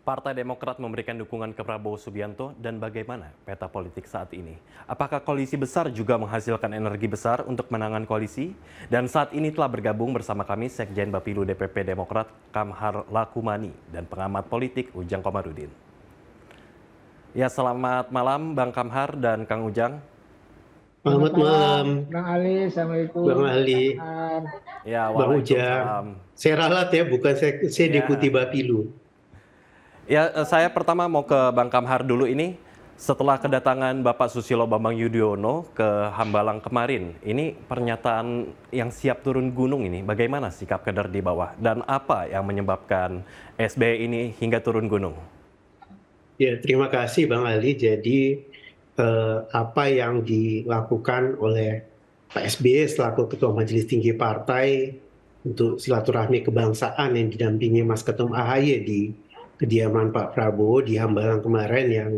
Partai Demokrat memberikan dukungan ke Prabowo Subianto dan bagaimana peta politik saat ini? Apakah koalisi besar juga menghasilkan energi besar untuk menangan koalisi? Dan saat ini telah bergabung bersama kami Sekjen Bapilu DPP Demokrat Kamhar Lakumani dan pengamat politik Ujang Komarudin. Ya, selamat malam Bang Kamhar dan Kang Ujang. Selamat Selamat malam, malam, Bang Ali. Bang Assalamualaikum. Ali, Kabar. Ya, Bang Ujang. waalaikumsalam. Saya ralat ya, bukan saya Deputi Ya, Bapilu. saya pertama mau ke Bang Kamhar dulu ini. Setelah kedatangan Bapak Susilo Bambang Yudhoyono ke Hambalang kemarin, ini pernyataan yang siap turun gunung ini, bagaimana sikap kader di bawah? Dan apa yang menyebabkan SBY ini hingga turun gunung? Ya, terima kasih Bang Ali. Jadi apa yang dilakukan oleh Pak SBY selaku Ketua Majelis Tinggi Partai untuk silaturahmi kebangsaan yang didampingi Mas Ketum AHY di kediaman Pak Prabowo di Hambalang kemarin yang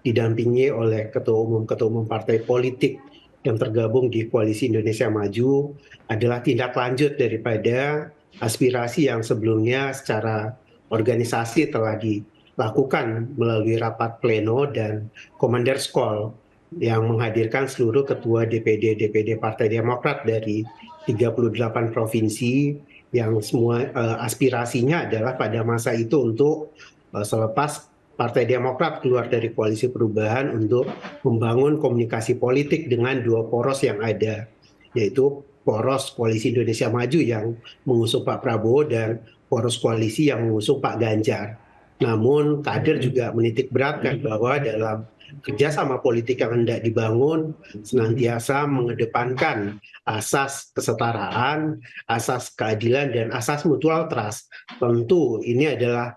didampingi oleh Ketua Umum Partai Politik yang tergabung di Koalisi Indonesia Maju adalah tindak lanjut daripada aspirasi yang sebelumnya secara organisasi telah dilakukan melalui rapat pleno dan Commander's Call yang menghadirkan seluruh ketua DPD Partai Demokrat dari 38 provinsi yang semua aspirasinya adalah pada masa itu untuk selepas Partai Demokrat keluar dari Koalisi Perubahan untuk membangun komunikasi politik dengan dua poros yang ada, yaitu poros Koalisi Indonesia Maju yang mengusung Pak Prabowo dan poros koalisi yang mengusung Pak Ganjar. Namun kader juga menitik beratkan bahwa dalam kerjasama politik yang hendak dibangun senantiasa mengedepankan asas kesetaraan, asas keadilan, dan asas mutual trust. Tentu ini adalah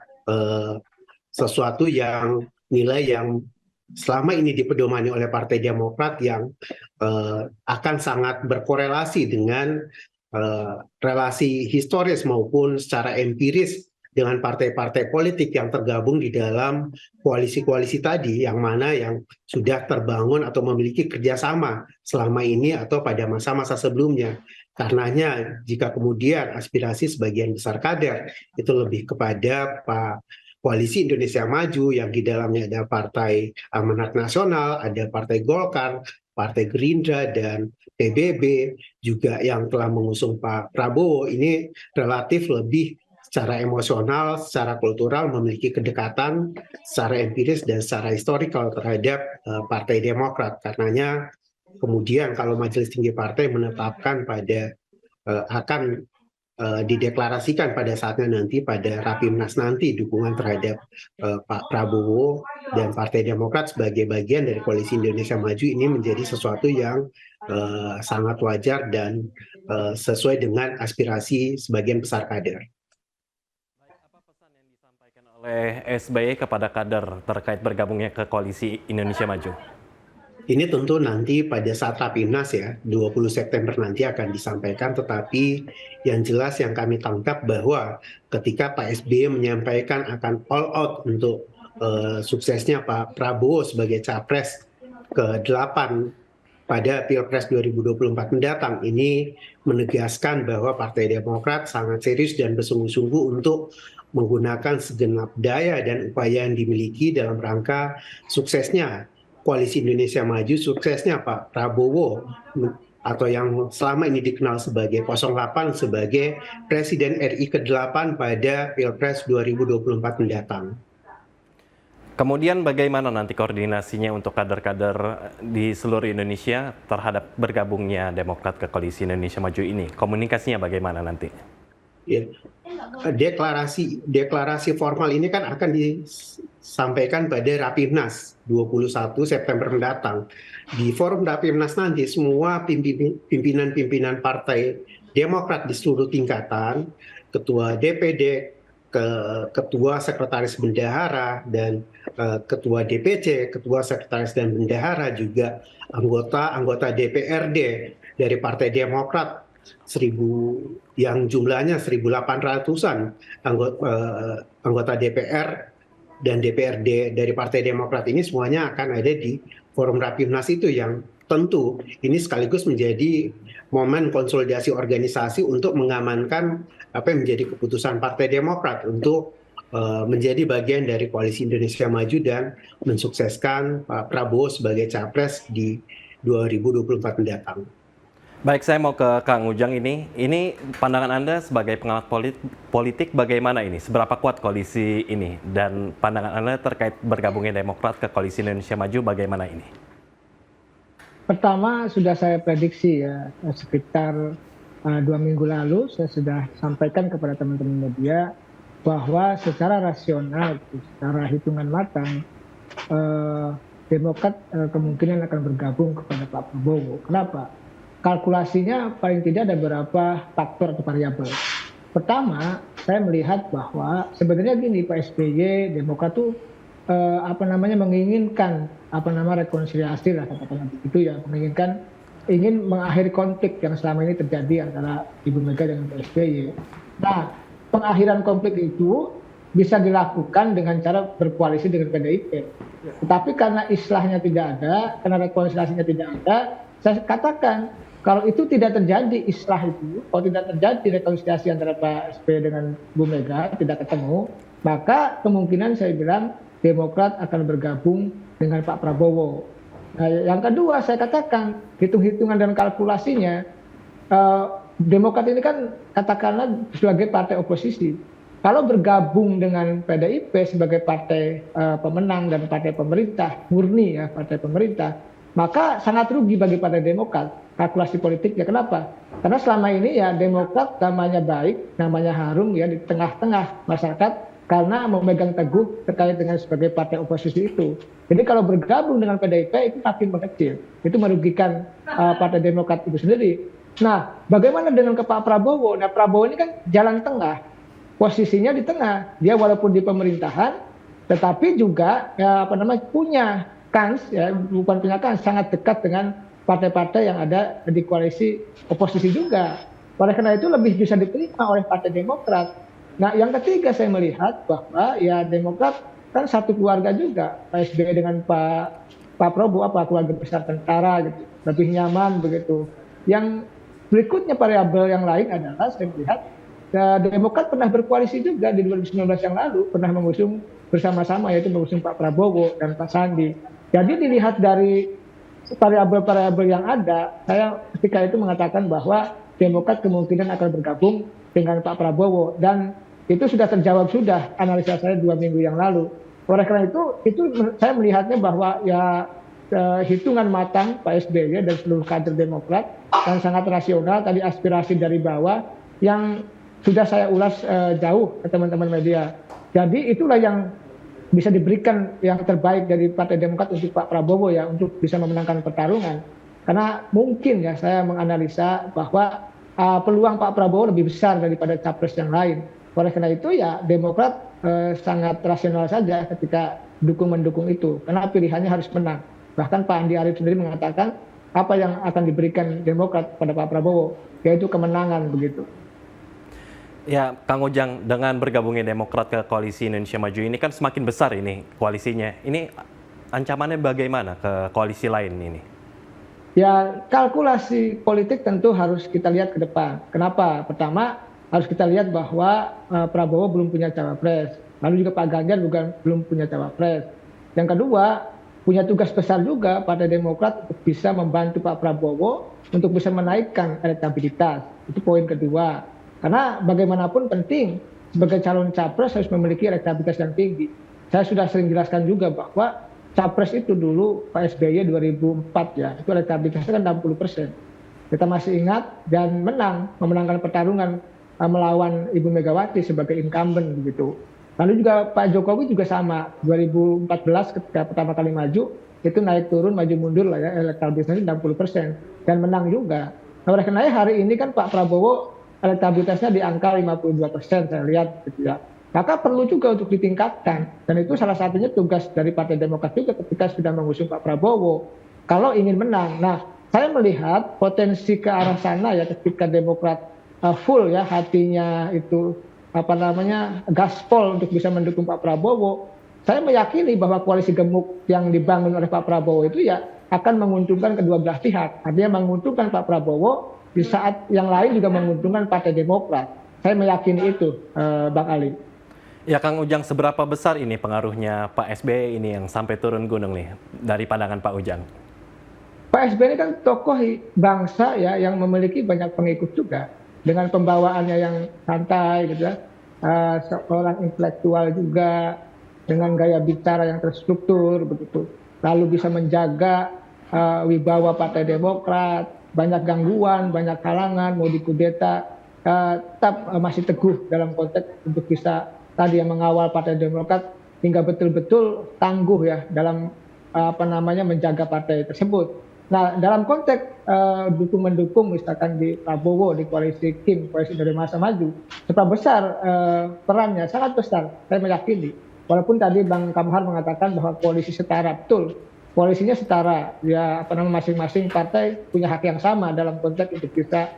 sesuatu yang nilai yang selama ini dipedomani oleh Partai Demokrat yang akan sangat berkorelasi dengan relasi historis maupun secara empiris dengan partai-partai politik yang tergabung di dalam koalisi-koalisi tadi, yang mana yang sudah terbangun atau memiliki kerjasama selama ini atau pada masa-masa sebelumnya. Karenanya jika kemudian aspirasi sebagian besar kader itu lebih kepada Koalisi Indonesia Maju yang di dalamnya ada Partai Amanat Nasional, ada Partai Golkar, Partai Gerindra, dan PBB juga yang telah mengusung Pak Prabowo, ini relatif lebih secara emosional, secara kultural memiliki kedekatan secara empiris dan secara historikal terhadap Partai Demokrat. Karenanya kemudian kalau Majelis Tinggi Partai menetapkan pada akan dideklarasikan pada saatnya nanti pada Rapimnas nanti dukungan terhadap Pak Prabowo dan Partai Demokrat sebagai bagian dari Koalisi Indonesia Maju ini menjadi sesuatu yang sangat wajar dan sesuai dengan aspirasi sebagian besar kader. Apa pesan yang disampaikan oleh SBY kepada kader terkait bergabungnya ke Koalisi Indonesia Maju? Ini tentu nanti pada saat Rapimnas ya, 20 September nanti akan disampaikan, tetapi yang jelas yang kami tangkap bahwa ketika Pak SBY menyampaikan akan all out untuk suksesnya Pak Prabowo sebagai capres ke-8 pada Pilpres 2024 mendatang, ini menegaskan bahwa Partai Demokrat sangat serius dan bersungguh-sungguh untuk menggunakan segenap daya dan upaya yang dimiliki dalam rangka suksesnya Koalisi Indonesia Maju, suksesnya Pak Prabowo atau yang selama ini dikenal sebagai 08 sebagai Presiden RI ke-8 pada Pilpres 2024 mendatang. Kemudian bagaimana nanti koordinasinya untuk kader-kader di seluruh Indonesia terhadap bergabungnya Demokrat ke Koalisi Indonesia Maju ini? Komunikasinya bagaimana nanti? Ya, deklarasi formal ini kan akan disampaikan pada Rapimnas 21 September mendatang. Di forum Rapimnas nanti semua pimpinan-pimpinan Partai Demokrat di seluruh tingkatan, Ketua DPD, Ketua Sekretaris Bendahara, dan Ketua DPC, Ketua Sekretaris dan Bendahara, juga anggota DPRD dari Partai Demokrat, yang jumlahnya 1.800-an anggota DPR dan DPRD dari Partai Demokrat ini semuanya akan ada di forum Rapimnas itu, yang tentu ini sekaligus menjadi momen konsolidasi organisasi untuk mengamankan apa yang menjadi keputusan Partai Demokrat untuk menjadi bagian dari Koalisi Indonesia Maju dan mensukseskan Pak Prabowo sebagai capres di 2024 mendatang. Baik, saya mau ke Kang Ujang ini. Ini pandangan Anda sebagai pengamat politik bagaimana ini? Seberapa kuat koalisi ini? Dan pandangan Anda terkait bergabungnya Demokrat ke Koalisi Indonesia Maju bagaimana ini? Pertama sudah saya prediksi ya, sekitar 2 minggu lalu saya sudah sampaikan kepada teman-teman media bahwa secara rasional, secara hitungan matang, Demokrat kemungkinan akan bergabung kepada Pak Prabowo. Kenapa? Kalkulasinya paling tidak ada beberapa faktor atau variabel. Pertama, saya melihat bahwa sebenarnya gini, Pak SBY, Demokrat tuh menginginkan rekonsiliasi lah katakanlah begitu ya, ingin mengakhiri konflik yang selama ini terjadi antara Ibu Mega dengan Pak SBY. Nah, pengakhiran konflik itu bisa dilakukan dengan cara berkoalisi dengan PDIP. Tetapi karena islahnya tidak ada, karena rekonsiliasinya tidak ada, saya katakan kalau itu tidak terjadi islah itu, kalau tidak terjadi rekonsiliasi antara Pak SBY dengan Bu Mega, tidak ketemu, maka kemungkinan saya bilang Demokrat akan bergabung dengan Pak Prabowo. Nah, yang kedua saya katakan hitung-hitungan dan kalkulasinya, Demokrat ini kan katakanlah sebagai partai oposisi. Kalau bergabung dengan PDIP sebagai partai pemenang dan partai pemerintah, murni ya partai pemerintah, maka sangat rugi bagi partai Demokrat. Kalkulasi politiknya kenapa? Karena selama ini ya Demokrat namanya baik, namanya harum ya di tengah-tengah masyarakat karena memegang teguh terkait dengan sebagai partai oposisi itu. Jadi kalau bergabung dengan PDIP itu makin mengecil. Itu merugikan partai Demokrat itu sendiri. Nah, bagaimana dengan ke Pak Prabowo? Nah, Prabowo ini kan jalan tengah. Posisinya di tengah. Dia walaupun di pemerintahan tetapi juga punya kans ya, bukan punya kans, sangat dekat dengan partai-partai yang ada di koalisi oposisi juga. Oleh karena itu lebih bisa diterima oleh partai Demokrat. Nah, yang ketiga saya melihat bahwa ya Demokrat kan satu keluarga juga, Pak SBY dengan Pak Prabowo keluarga besar tentara gitu, lebih nyaman begitu. Yang berikutnya variabel yang lain adalah saya melihat Demokrat pernah berkoalisi juga di 2019 yang lalu, pernah mengusung bersama-sama yaitu mengusung Pak Prabowo dan Pak Sandi. Jadi dilihat dari variabel-variabel yang ada, saya ketika itu mengatakan bahwa Demokrat kemungkinan akan bergabung dengan Pak Prabowo dan itu sudah terjawab sudah analisa saya 2 minggu yang lalu. Oleh karena itu saya melihatnya bahwa ya hitungan matang Pak SBY dan seluruh kader Demokrat dan sangat rasional tadi aspirasi dari bawah yang sudah saya ulas jauh ke teman-teman media. Jadi itulah yang bisa diberikan yang terbaik dari Partai Demokrat untuk Pak Prabowo ya untuk bisa memenangkan pertarungan. Karena mungkin ya saya menganalisa bahwa peluang Pak Prabowo lebih besar daripada capres yang lain. Oleh karena itu ya Demokrat sangat rasional saja ketika mendukung itu. Karena pilihannya harus menang. Bahkan Pak Andi Arief sendiri mengatakan apa yang akan diberikan Demokrat pada Pak Prabowo yaitu kemenangan begitu. Ya, Kang Ujang, dengan bergabungnya Demokrat ke Koalisi Indonesia Maju ini kan semakin besar ini koalisinya. Ini ancamannya bagaimana ke koalisi lain ini? Ya, kalkulasi politik tentu harus kita lihat ke depan. Kenapa? Pertama, harus kita lihat bahwa Prabowo belum punya cawapres. Lalu juga Pak Ganjar juga belum punya cawapres. Yang kedua, punya tugas besar juga Partai Demokrat untuk bisa membantu Pak Prabowo untuk bisa menaikkan elektabilitas. Itu poin kedua. Karena bagaimanapun penting sebagai calon capres harus memiliki elektabilitas yang tinggi. Saya sudah sering jelaskan juga bahwa capres itu dulu Pak SBY 2004 ya, itu elektabilitasnya kan 60%. Kita masih ingat dan memenangkan pertarungan melawan Ibu Megawati sebagai incumbent begitu. Lalu juga Pak Jokowi juga sama, 2014 ketika pertama kali maju, itu naik turun maju mundur lah ya, elektabilitasnya 60% dan menang juga. Nah, oleh karena hari ini kan Pak Prabowo elektabilitasnya di angka 52% saya lihat gitu ya. Maka perlu juga untuk ditingkatkan dan itu salah satunya tugas dari Partai Demokrat juga ketika sudah mengusung Pak Prabowo kalau ingin menang. Nah, saya melihat potensi ke arah sana ya ketika Demokrat full ya hatinya itu gaspol untuk bisa mendukung Pak Prabowo. Saya meyakini bahwa koalisi gemuk yang dibangun oleh Pak Prabowo itu ya akan menguntungkan kedua belah pihak. Artinya menguntungkan Pak Prabowo di saat yang lain juga menguntungkan Partai Demokrat. Saya meyakini itu, Bang Ali. Ya Kang Ujang, seberapa besar ini pengaruhnya Pak SBY ini yang sampai turun gunung nih dari pandangan Pak Ujang? Pak SBY ini kan tokoh bangsa ya yang memiliki banyak pengikut juga dengan pembawaannya yang santai gitu ya. Seorang intelektual juga dengan gaya bicara yang terstruktur begitu. Lalu bisa menjaga wibawa Partai Demokrat, banyak gangguan, banyak halangan, mau dikudeta, tetap masih teguh dalam konteks untuk bisa tadi yang mengawal Partai Demokrat hingga betul-betul tangguh ya dalam menjaga partai tersebut. Nah, dalam konteks dukung-mendukung misalkan di Prabowo, di koalisi KIM, koalisi Indonesia Maju, seberapa besar perannya? Sangat besar, saya meyakini. Walaupun tadi Bang Kamhar mengatakan bahwa koalisi setara, betul. Koalisinya setara, ya masing-masing partai punya hak yang sama dalam konteks untuk bisa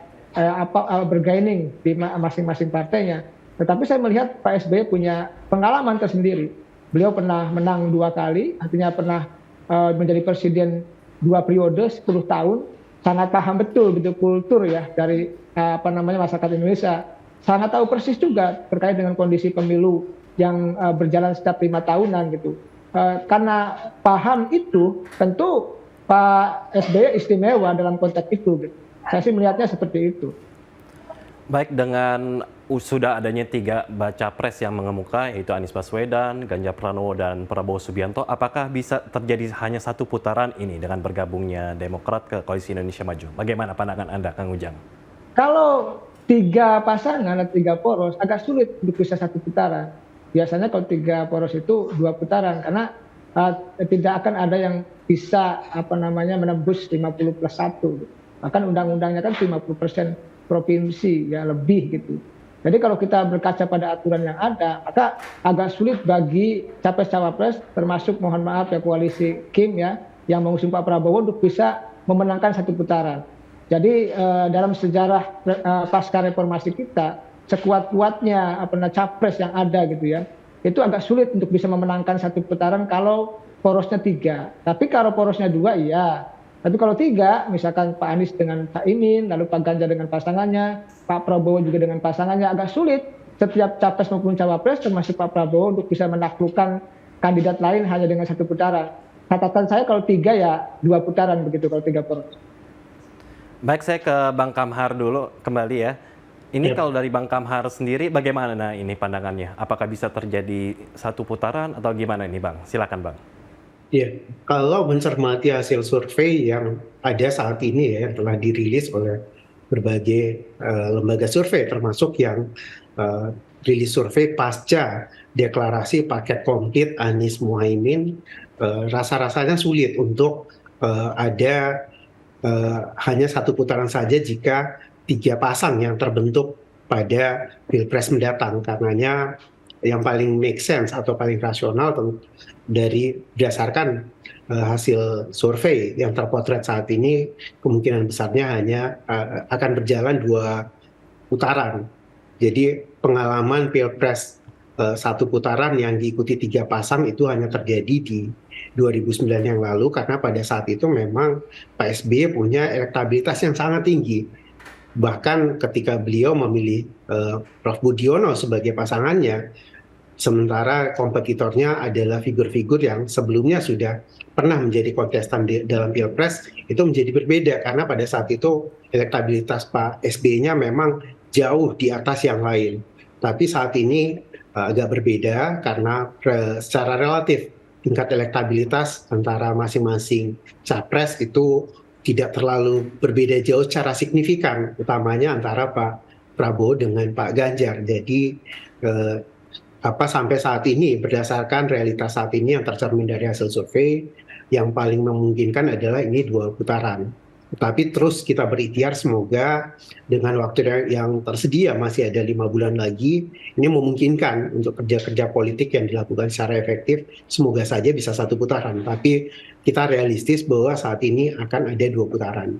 bergaining di masing-masing partainya. Tetapi saya melihat Pak SBY punya pengalaman tersendiri. Beliau pernah menang 2 kali, artinya pernah menjadi presiden 2 periode 10 tahun, sangat paham betul gitu kultur ya dari masyarakat Indonesia. Sangat tahu persis juga terkait dengan kondisi pemilu yang berjalan setiap 5 tahunan gitu. Karena paham itu, tentu Pak SBY istimewa dalam konteks itu. Gitu. Saya sih melihatnya seperti itu. Baik, dengan sudah adanya 3 baca pres yang mengemuka, yaitu Anies Baswedan, Ganjar Pranowo, dan Prabowo Subianto, apakah bisa terjadi hanya satu putaran ini dengan bergabungnya Demokrat ke Koalisi Indonesia Maju? Bagaimana pandangan Anda, Kang Ujang? Kalau 3 pasangan atau 3 poros, agak sulit untuk bisa satu putaran. Biasanya kalau 3 poros itu 2 putaran, karena tidak akan ada yang bisa menembus 50+1. Bahkan undang-undangnya kan 50% provinsi ya lebih gitu. Jadi kalau kita berkaca pada aturan yang ada, maka agak sulit bagi capres-cawapres termasuk mohon maaf ya koalisi KIM ya yang mengusung Pak Prabowo untuk bisa memenangkan satu putaran. Jadi dalam sejarah pasca reformasi kita sekuat-kuatnya capres yang ada gitu ya, itu agak sulit untuk bisa memenangkan satu putaran kalau porosnya 3. Tapi kalau porosnya 2 iya. Tapi kalau 3, misalkan Pak Anies dengan Pak Imin, lalu Pak Ganjar dengan pasangannya, Pak Prabowo juga dengan pasangannya, agak sulit setiap capres maupun cawapres termasuk Pak Prabowo untuk bisa menaklukkan kandidat lain hanya dengan satu putaran. Catatan saya kalau 3 ya 2 putaran begitu kalau 3 poros. Baik, saya ke Bang Kamhar dulu kembali ya. Ini kalau dari Bang Kamhar sendiri bagaimana ini pandangannya? Apakah bisa terjadi satu putaran atau gimana ini Bang? Silakan Bang. Ya, kalau mencermati hasil survei yang ada saat ini ya, yang telah dirilis oleh berbagai lembaga survei, termasuk yang rilis survei pasca deklarasi paket komplit Anies Muhaimin, rasa-rasanya sulit untuk ada hanya satu putaran saja jika 3 pasang yang terbentuk pada Pilpres mendatang. Karenanya yang paling make sense atau paling rasional dari berdasarkan hasil survei yang terpotret saat ini, kemungkinan besarnya hanya akan berjalan 2 putaran. Jadi pengalaman Pilpres 1 putaran yang diikuti 3 pasang itu hanya terjadi di 2009 yang lalu, karena pada saat itu memang Pak SBY punya elektabilitas yang sangat tinggi. Bahkan ketika beliau memilih Prof. Budiono sebagai pasangannya, sementara kompetitornya adalah figur-figur yang sebelumnya sudah pernah menjadi kontestan dalam Pilpres, itu menjadi berbeda karena pada saat itu elektabilitas Pak SBY-nya memang jauh di atas yang lain. Tapi saat ini agak berbeda karena secara relatif tingkat elektabilitas antara masing-masing capres itu tidak terlalu berbeda jauh secara signifikan, utamanya antara Pak Prabowo dengan Pak Ganjar. Jadi sampai saat ini berdasarkan realitas saat ini yang tercermin dari hasil survei, yang paling memungkinkan adalah ini 2 putaran. Tetapi terus kita berikhtiar semoga dengan waktu yang tersedia masih ada 5 bulan lagi, ini memungkinkan untuk kerja-kerja politik yang dilakukan secara efektif, semoga saja bisa 1 putaran. Tapi kita realistis bahwa saat ini akan ada 2 putaran.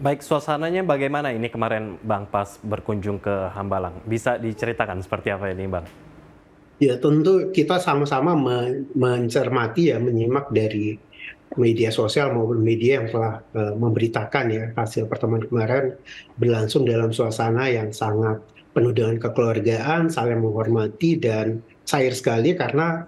Baik, suasananya bagaimana ini kemarin Bang pas berkunjung ke Hambalang? Bisa diceritakan seperti apa ini Bang? Ya tentu kita sama-sama mencermati ya, menyimak dari media sosial maupun media yang telah memberitakan ya hasil pertemuan kemarin berlangsung dalam suasana yang sangat penuh dengan kekeluargaan, saling menghormati, dan cair sekali karena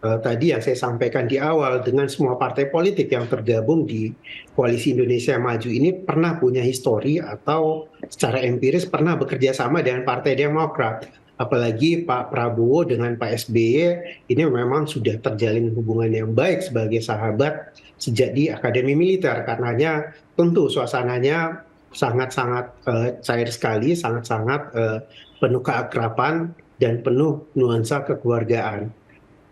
tadi yang saya sampaikan di awal, dengan semua partai politik yang tergabung di Koalisi Indonesia Maju ini pernah punya histori atau secara empiris pernah bekerja sama dengan Partai Demokrat. Apalagi Pak Prabowo dengan Pak SBY ini memang sudah terjalin hubungan yang baik sebagai sahabat sejak di Akademi Militer. Karenanya tentu suasananya sangat-sangat cair sekali, sangat-sangat penuh keakraban dan penuh nuansa kekeluargaan.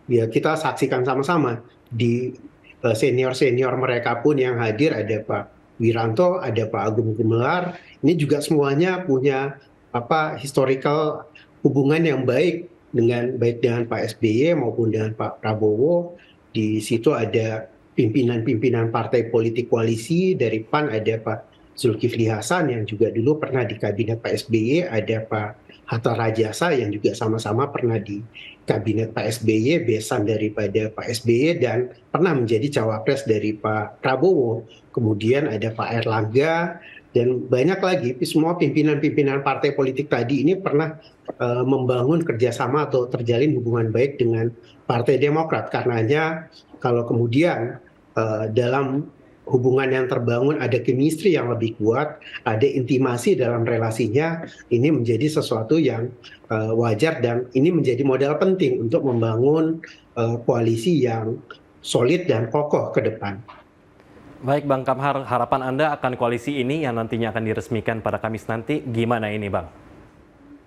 Ya, kita saksikan sama-sama di senior-senior mereka pun yang hadir, ada Pak Wiranto, ada Pak Agung Gumelar. Ini juga semuanya punya historical hubungan yang baik baik dengan Pak SBY maupun dengan Pak Prabowo. Di situ ada pimpinan-pimpinan partai politik koalisi. Dari PAN ada Pak Zulkifli Hasan yang juga dulu pernah di kabinet Pak SBY, ada Pak Hatta Rajasa yang juga sama-sama pernah di kabinet Pak SBY, besan daripada Pak SBY dan pernah menjadi cawapres dari Pak Prabowo. Kemudian ada Pak Erlangga dan banyak lagi, semua pimpinan-pimpinan partai politik tadi ini pernah membangun kerjasama atau terjalin hubungan baik dengan Partai Demokrat. Karenanya kalau kemudian dalam hubungan yang terbangun ada chemistry yang lebih kuat, ada intimasi dalam relasinya, ini menjadi sesuatu yang wajar dan ini menjadi modal penting untuk membangun koalisi yang solid dan kokoh ke depan. Baik Bang Kamhar, harapan Anda akan koalisi ini yang nantinya akan diresmikan pada Kamis nanti, gimana ini Bang?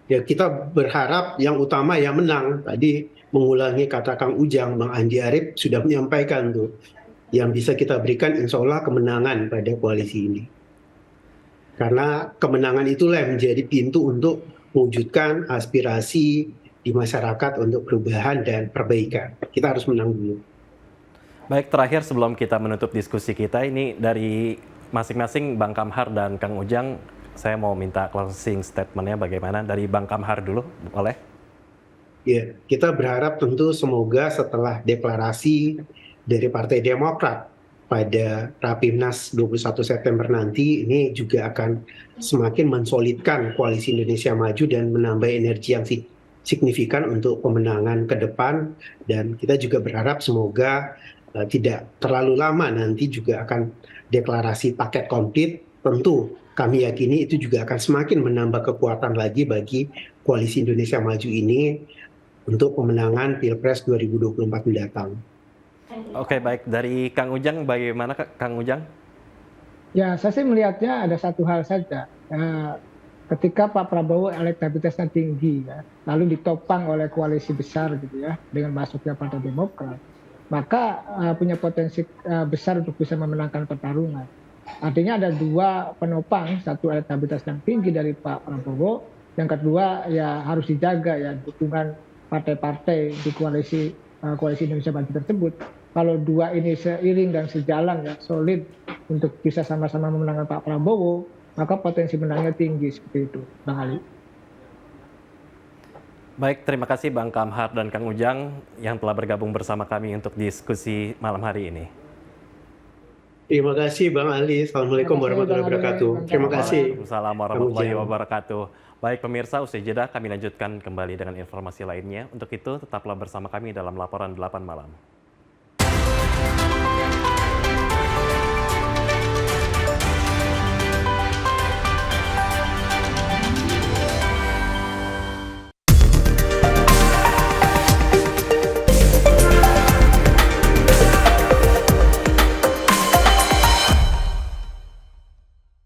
Ya, kita berharap yang utama yang menang. Tadi mengulangi kata Kang Ujang, Bang Andi Arief sudah menyampaikan tuh, yang bisa kita berikan insya Allah kemenangan pada koalisi ini. Karena kemenangan itulah yang menjadi pintu untuk mewujudkan aspirasi di masyarakat untuk perubahan dan perbaikan. Kita harus menang dulu. Baik, terakhir sebelum kita menutup diskusi kita, ini dari masing-masing Bang Kamhar dan Kang Ujang, saya mau minta closing statement-nya bagaimana. Dari Bang Kamhar dulu, boleh? Ya, kita berharap tentu semoga setelah deklarasi dari Partai Demokrat pada Rapimnas 21 September nanti, ini juga akan semakin mensolidkan Koalisi Indonesia Maju dan menambah energi yang signifikan untuk pemenangan ke depan. Dan kita juga berharap semoga tidak terlalu lama nanti juga akan deklarasi paket komplit. Tentu kami yakini itu juga akan semakin menambah kekuatan lagi bagi Koalisi Indonesia Maju ini untuk pemenangan Pilpres 2024 mendatang. Oke, baik. Dari Kang Ujang, bagaimana Kang Ujang? Ya, saya sih melihatnya ada satu hal saja. Ketika Pak Prabowo elektabilitasnya tinggi, ya, lalu ditopang oleh koalisi besar gitu ya, dengan masuknya Partai Demokrat, maka punya potensi besar untuk bisa memenangkan pertarungan. Artinya ada dua penopang, satu elektabilitas yang tinggi dari Pak Prabowo, yang kedua ya harus dijaga ya dukungan partai-partai di koalisi Indonesia Maju tersebut. Kalau dua ini seiring dan sejalan ya solid untuk bisa sama-sama memenangkan Pak Prabowo, maka potensi menangnya tinggi seperti itu, Bang Ali. Baik, terima kasih Bang Kamhar dan Kang Ujang yang telah bergabung bersama kami untuk diskusi malam hari ini. Terima kasih Bang Ali. Assalamualaikum warahmatullahi wabarakatuh. Terima kasih. Waalaikumsalam warahmatullahi wabarakatuh. Baik pemirsa, usai jeda kami lanjutkan kembali dengan informasi lainnya. Untuk itu tetaplah bersama kami dalam laporan 8 malam.